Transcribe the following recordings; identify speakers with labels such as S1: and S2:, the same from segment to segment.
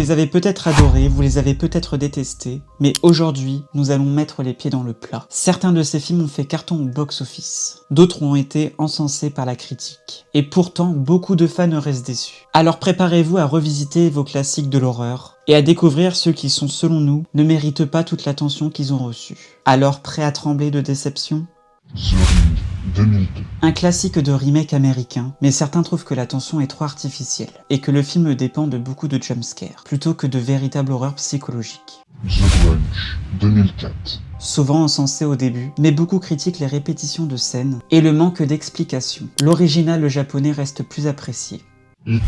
S1: les avez peut-être adorés, vous les avez peut-être détestés, mais aujourd'hui, nous allons mettre les pieds dans le plat. Certains de ces films ont fait carton au box-office, d'autres ont été encensés par la critique, et pourtant, beaucoup de fans restent déçus. Alors préparez-vous à revisiter vos classiques de l'horreur, et à découvrir ceux qui sont, selon nous, ne méritent pas toute l'attention qu'ils ont reçue. Alors prêts à trembler de déception ?
S2: The Ring 2002.
S1: Un classique de remake américain, mais certains trouvent que la tension est trop artificielle, et que le film dépend de beaucoup de jumpscares, plutôt que de véritable horreur psychologique.
S2: The Grudge 2004.
S1: Souvent encensé au début, mais beaucoup critiquent les répétitions de scènes et le manque d'explications. L'original japonais reste plus apprécié.
S2: It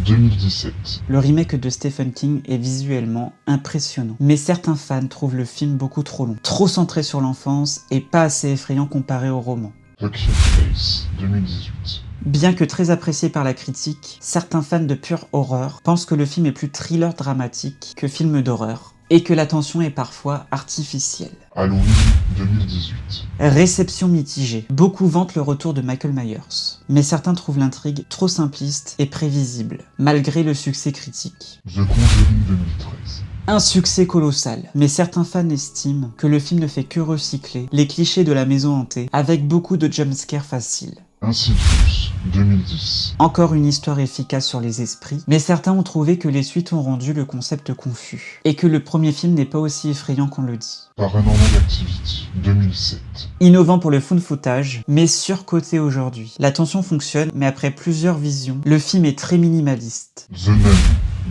S2: 2017.
S1: Le remake de Stephen King est visuellement impressionnant, mais certains fans trouvent le film beaucoup trop long, trop centré sur l'enfance et pas assez effrayant comparé au roman.
S2: Poker Face 2018.
S1: Bien que très apprécié par la critique, certains fans de pure horreur pensent que le film est plus thriller dramatique que film d'horreur, et que la tension est parfois artificielle.
S2: Halloween 2018.
S1: Réception mitigée. Beaucoup vantent le retour de Michael Myers, mais certains trouvent l'intrigue trop simpliste et prévisible, malgré le succès critique.
S2: The Conjuring 2013.
S1: Un succès colossal, mais certains fans estiment que le film ne fait que recycler les clichés de la maison hantée, avec beaucoup de jumpscares faciles.
S2: Insidious 2010.
S1: Encore une histoire efficace sur les esprits, mais certains ont trouvé que les suites ont rendu le concept confus, et que le premier film n'est pas aussi effrayant qu'on le dit.
S2: Paranormal Activity 2007.
S1: Innovant pour le found footage, mais surcoté aujourd'hui. La tension fonctionne, mais après plusieurs visions, le film est très minimaliste.
S2: The Nun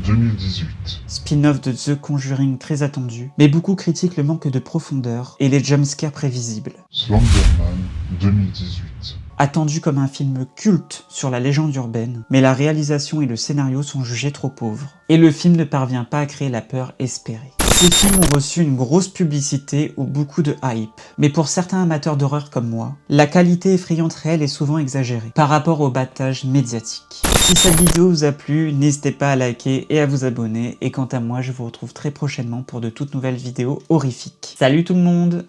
S2: 2018.
S1: Spin-off de The Conjuring très attendu, mais beaucoup critiquent le manque de profondeur et les jumpscares prévisibles.
S2: Slenderman 2018.
S1: Attendu comme un film culte sur la légende urbaine, mais la réalisation et le scénario sont jugés trop pauvres, et le film ne parvient pas à créer la peur espérée. Ces films ont reçu une grosse publicité ou beaucoup de hype, mais pour certains amateurs d'horreur comme moi, la qualité effrayante réelle est souvent exagérée par rapport au battage médiatique. Si cette vidéo vous a plu, n'hésitez pas à liker et à vous abonner, et quant à moi, je vous retrouve très prochainement pour de toutes nouvelles vidéos horrifiques. Salut tout le monde!